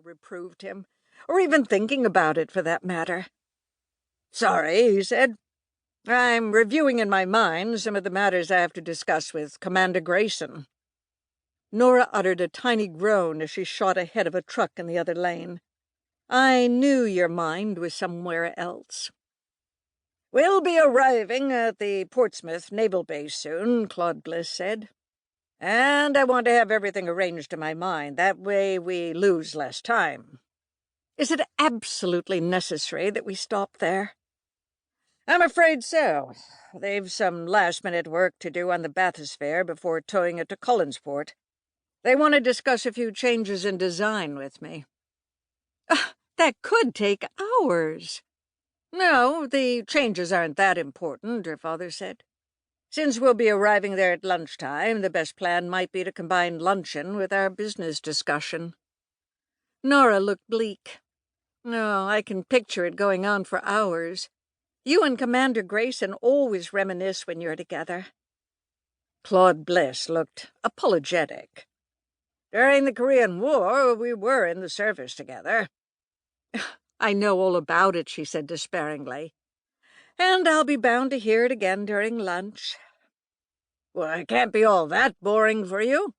reproved him, or even thinking about it for that matter. "Sorry," he said. "I'm reviewing in my mind some of the matters I have to discuss with Commander Grayson." Norah uttered a tiny groan as she shot ahead of a truck in the other lane. "I knew your mind was somewhere else." "We'll be arriving at the Portsmouth Naval Base soon," Claude Bliss said. "And I want to have everything arranged in my mind. That way we lose less time." "Is it absolutely necessary that we stop there?" "I'm afraid so. They've some last-minute work to do on the bathysphere before towing it to Collinsport. They want to discuss a few changes in design with me." "That could take hours." "No, the changes aren't that important," her father said. "Since we'll be arriving there at lunchtime, the best plan might be to combine luncheon with our business discussion." Norah looked bleak. "No, I can picture it going on for hours. You and Commander Grayson always reminisce when you're together." Claude Bliss looked apologetic. "During the Korean War, we were in the service together." "I know all about it," she said despairingly. "And I'll be bound to hear it again during lunch." "Well, it can't be all that boring for you."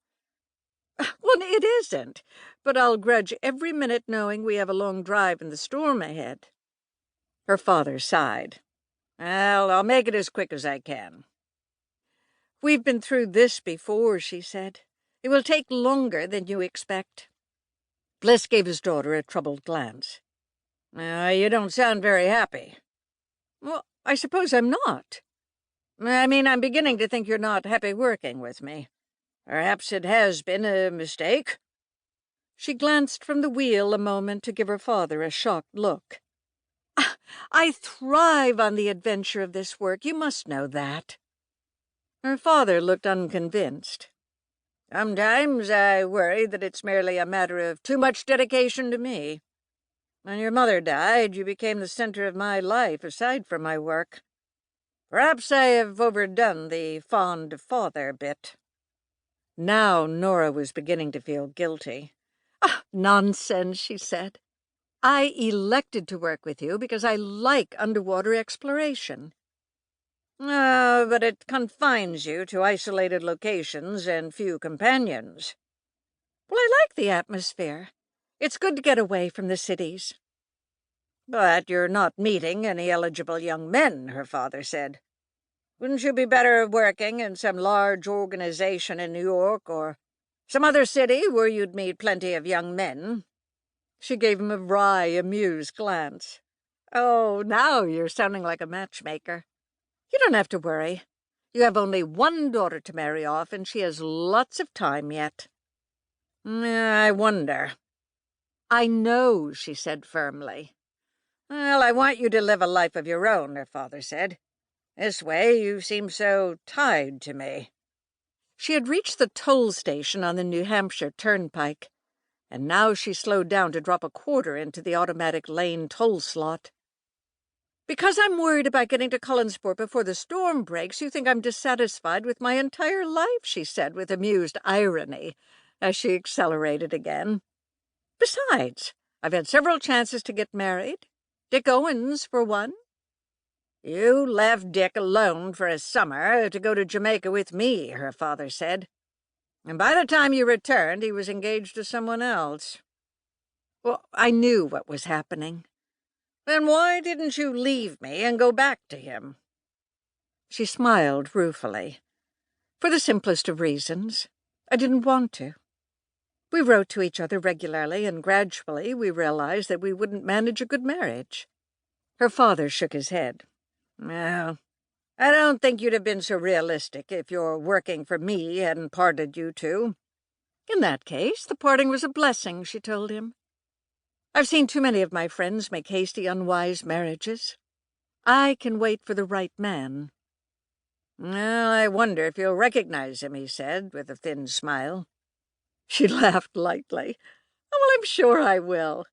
"Well, it isn't, but I'll grudge every minute knowing we have a long drive in the storm ahead." Her father sighed. "Well, I'll make it as quick as I can." "We've been through this before," she said. "It will take longer than you expect." Bliss gave his daughter a troubled glance. You don't sound very happy." "Well, I suppose I'm not." "I mean, I'm beginning to think you're not happy working with me. Perhaps it has been a mistake." She glanced from the wheel a moment to give her father a shocked look. "I thrive on the adventure of this work. You must know that." Her father looked unconvinced. "Sometimes I worry that it's merely a matter of too much dedication to me. When your mother died, you became the center of my life, aside from my work. Perhaps I have overdone the fond father bit." Now Norah was beginning to feel guilty. "Nonsense," she said. "I elected to work with you because I like underwater exploration." But it confines you to isolated locations and few companions." "Well, I like the atmosphere. It's good to get away from the cities." "But you're not meeting any eligible young men," her father said. "Wouldn't you be better working in some large organization in New York or some other city where you'd meet plenty of young men?" She gave him a wry, amused glance. "Oh, now you're sounding like a matchmaker. You don't have to worry. You have only one daughter to marry off, and she has lots of time yet." "I wonder." "I know," she said firmly. "Well, I want you to live a life of your own," her father said. "This way you seem so tied to me." She had reached the toll station on the New Hampshire Turnpike, and now she slowed down to drop a quarter into the automatic lane toll slot. "Because I'm worried about getting to Collinsport before the storm breaks, you think I'm dissatisfied with my entire life," she said with amused irony, as she accelerated again. "Besides, I've had several chances to get married. Dick Owens, for one." "You left Dick alone for a summer to go to Jamaica with me," her father said. "And by the time you returned, he was engaged to someone else." "Well, I knew what was happening." "Then why didn't you leave me and go back to him?" She smiled ruefully. "For the simplest of reasons. I didn't want to. We wrote to each other regularly, and gradually we realized that we wouldn't manage a good marriage." Her father shook his head. "Well, I don't think you'd have been so realistic if your working for me hadn't parted you two." "In that case, the parting was a blessing," she told him. "I've seen too many of my friends make hasty, unwise marriages. I can wait for the right man." "Well, I wonder if you'll recognize him," he said, with a thin smile. She laughed lightly. "Oh, well, I'm sure I will."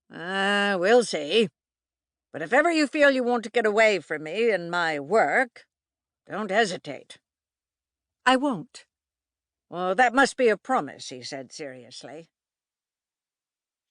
We'll see. But if ever you feel you want to get away from me and my work, don't hesitate." "I won't." "Well, that must be a promise," he said seriously.